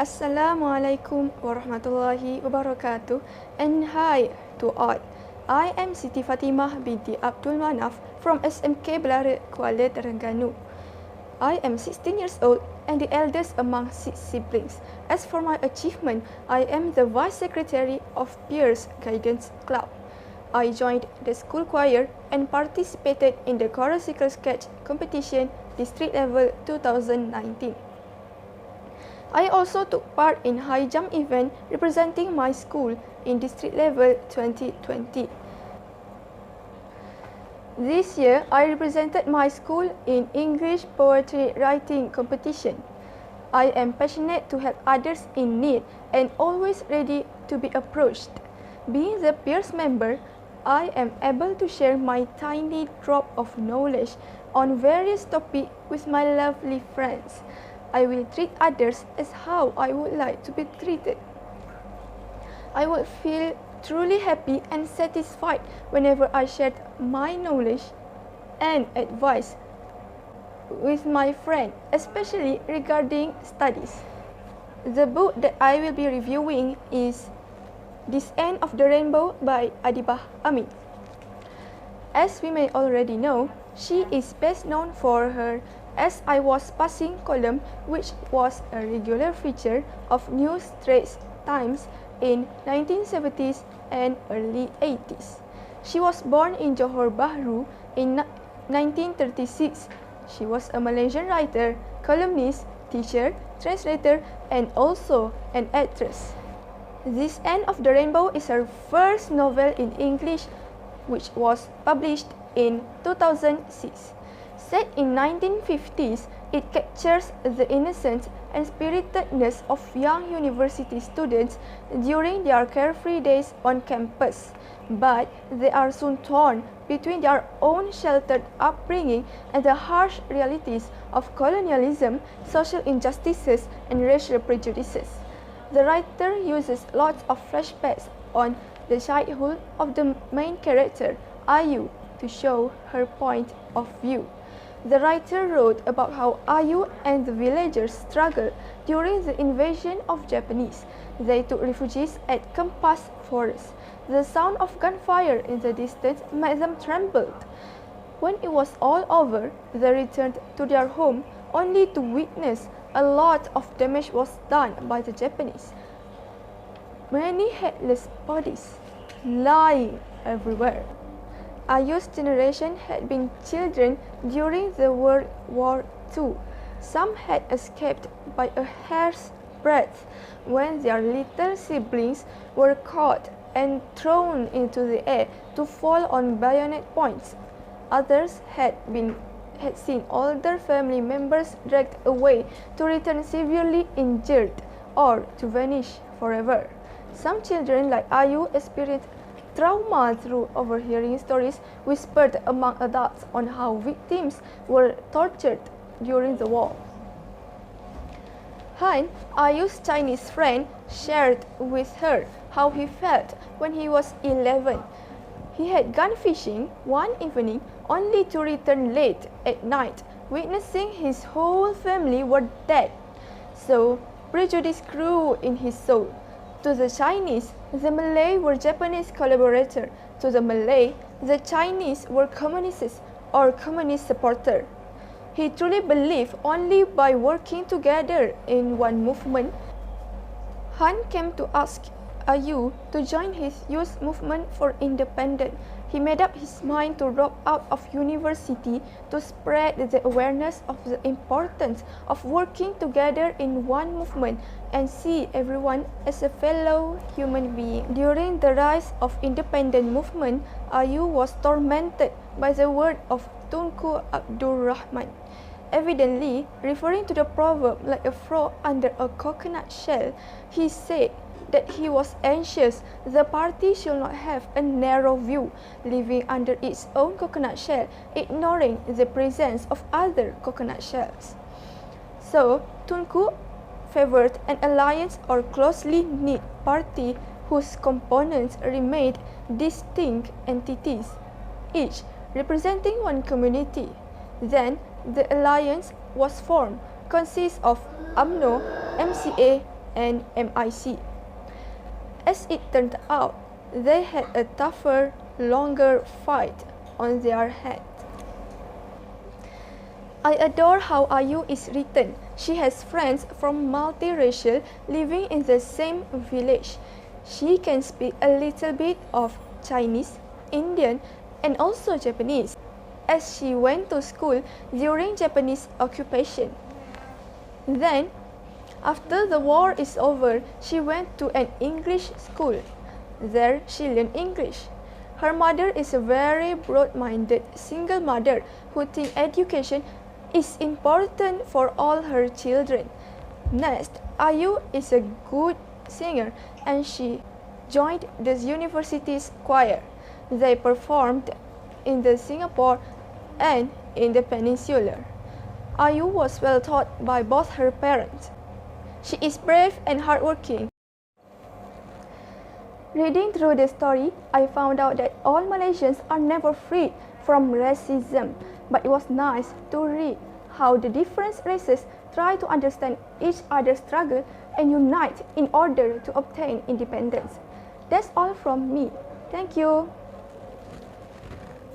Assalamualaikum warahmatullahi wabarakatuh, and hi to all. I am Siti Fatimah binti Abdul Manaf from SMK Belara, Kuala Terengganu. I am 16 years old and the eldest among 6 siblings. As for my achievement, I am the Vice Secretary of Peers Guidance Club. I joined the school choir and participated in the choruscal sketch competition district level 2019. I also took part in high jump event representing my school in district level 2020. This year, I represented my school in English poetry writing competition. I am passionate to help others in need and always ready to be approached. Being the peers member, I am able to share my tiny drop of knowledge on various topics with my lovely friends. I will treat others as how I would like to be treated. I would feel truly happy and satisfied whenever I shared my knowledge and advice with my friend, especially regarding studies. The book that I will be reviewing is This End of the Rainbow by Adibah Amin. As we may already know, she is best known for her As I Was Passing column, which was a regular feature of New Straits Times in 1970s and early 80s. She was born in Johor Bahru in 1936. She was a Malaysian writer, columnist, teacher, translator, and also an actress. This End of the Rainbow is her first novel in English, which was published in 2006. Set in 1950s, it captures the innocence and spiritedness of young university students during their carefree days on campus. But they are soon torn between their own sheltered upbringing and the harsh realities of colonialism, social injustices, and racial prejudices. The writer uses lots of flashbacks on the childhood of the main character, Ayu, to show her point of view. The writer wrote about how Ayu and the villagers struggled during the invasion of Japanese. They took refugees at Kempas Forest. The sound of gunfire in the distance made them tremble. When it was all over, they returned to their home only to witness a lot of damage was done by the Japanese. Many headless bodies lying everywhere. Ayu's generation had been children during the World War II. Some had escaped by a hair's breadth when their little siblings were caught and thrown into the air to fall on bayonet points. Others had seen older family members dragged away to return severely injured or to vanish forever. Some children like Ayu experienced trauma through overhearing stories whispered among adults on how victims were tortured during the war. Han, Ayu's Chinese friend, shared with her how he felt when he was 11. He had gone fishing one evening only to return late at night, witnessing his whole family were dead. So, prejudice grew in his soul. To the Chinese, the Malay were Japanese collaborator. To the Malay, the Chinese were communists or communist supporter. He truly believed only by working together in one movement. Han came to ask Ayu to join his youth movement for independence. He made up his mind to drop out of university to spread the awareness of the importance of working together in one movement and see everyone as a fellow human being. During the rise of independent movement, Ayu was tormented by the word of Tunku Abdul Rahman. Evidently, referring to the proverb like a frog under a coconut shell, he said that he was anxious the party should not have a narrow view, living under its own coconut shell, ignoring the presence of other coconut shells. So, Tunku favored an alliance or closely knit party whose components remained distinct entities, each representing one community. Then, the alliance was formed, consists of UMNO, MCA, and MIC. As it turned out, they had a tougher, longer fight on their hands. I adore how Ayu is written. She has friends from multiracial living in the same village. She can speak a little bit of Chinese, Indian, and also Japanese, as she went to school during Japanese occupation. Then, after the war is over, she went to an English school. There, she learned English. Her mother is a very broad-minded single mother who thinks education is important for all her children. Next, Ayu is a good singer and she joined the university's choir. They performed in the Singapore and in the Peninsula. Ayu was well taught by both her parents. She is brave and hardworking. Reading through the story, I found out that all Malaysians are never freed from racism, but it was nice to read how the different races try to understand each other's struggle and unite in order to obtain independence. That's all from me. Thank you.